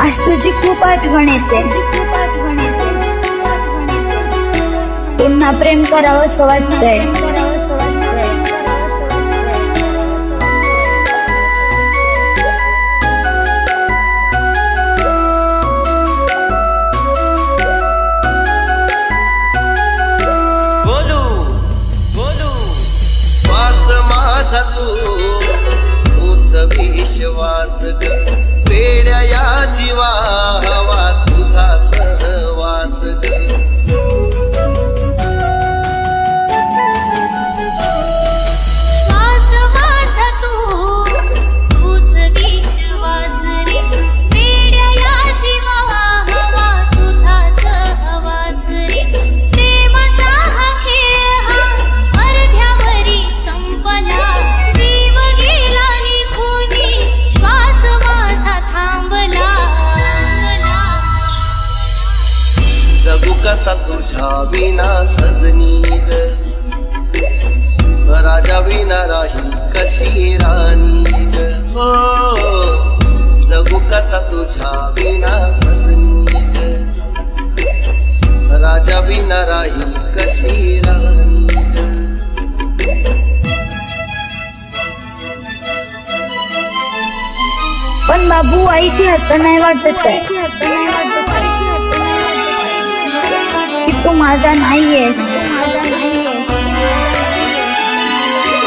आज तुझी खूप आठवण येते, पुन्हा प्रेम करावंसं वाटतंय. विश्वास ग वेड्या या जीवा हवा तुझा सहवास ग. श्वास माझा तूच विश्वास रे, वेड्या या जीवा हवा तुझा सहवास रे. प्रेमाचा हा खेळ हा अर्ध्यावरी संपला, जीव गेला निघून श्वास माझा थांबला. जगू कसा तुझ्या विना सजनी ग, राजा विना राही कशी राणी ग. हो जगू कसा तुझ्या विना सजनी ग, राजा विना राही कशी राणी ग. पण बाबू आई ती असं नाही वाटत आहे की तू माझा नाहीयेस.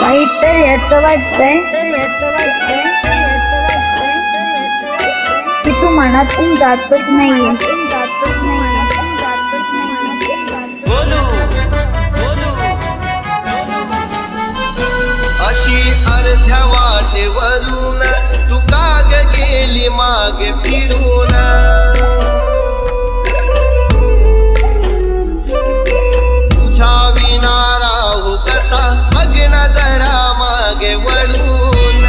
वाईट तर याचं वाटतंय की तू मनातून जातच नाहीये. अशी अर्ध्या वाटेवरून तू काग गेली मागे फिरून. तुझ्या विना राहू कसा बघ ना जरा मागे वळून.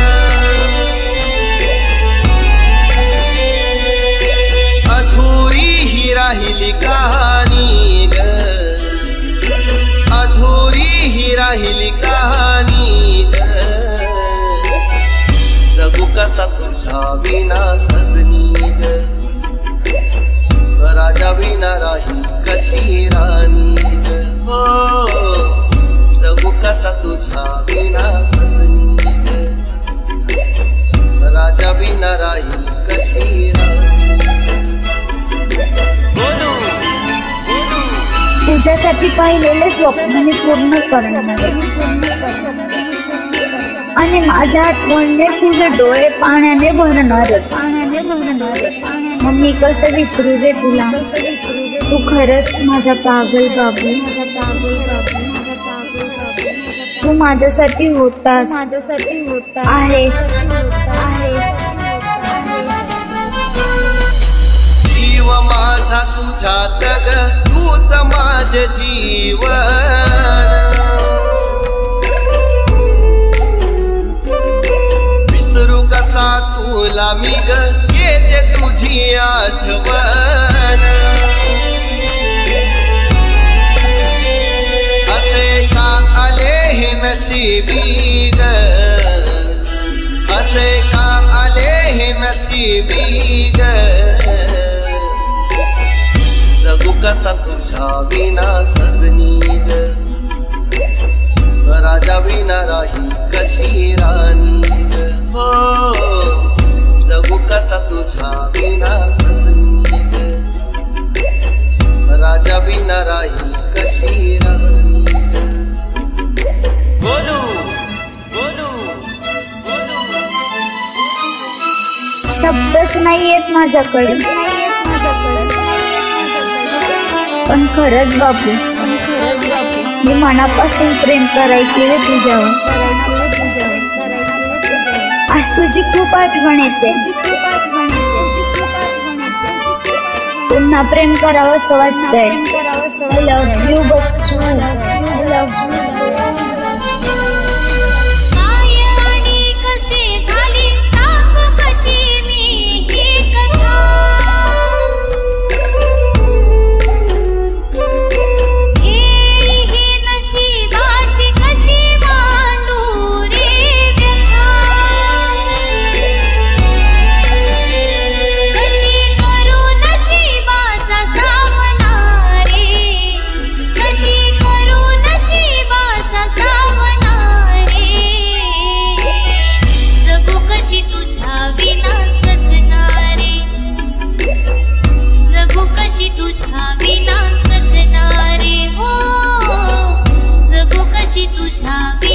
अधुरी ही राहिली कहाणी ग, अधुरी ही राहिली कहाणी ग. जगू कसा तुझ्या विना सजनी ग, राजा विना राही कशी राणी ग. हो जगू कसा तुझ्या विना सजनी ग, राजा विना राही कशी राणी ग. तुझ्यासाठी पाहिलेले स्वप्न मी पूर्ण करणार आणि माझ्या आठवणीने तुझे डोळे पाण्याने भरणार. मग मी कसं विसरू रे तुला, तू खरंच माझा पागल बाबू. तू माझ्यासाठी होतास, आहेस. जीव माझा तुझ्यात ग, तूच माझे जीवन. विसरू कसा तुला मी ग, येते तुझी आठवण. असे का आले हे नशिबी ग, असे का आले हे नशिबी ग. जगू कसा तुझ्या विना सजनी ग, राजा विना राही कशी राणी ग. हो जगू कसा तुझ्या विना सजनी ग, राजा विना राही कशी राणी ग. बोलू बोलू बोलू. शब्दच नाही येत माझ्याकडे, पण खरंच बापू मी मनापासून प्रेम करायची रे तुझ्यावर. आज तुझी खूप आठवण येते, पुन्हा प्रेम करावंसं वाटतंय. I love you Bachchu, I love you. कशी कशी तुझ्या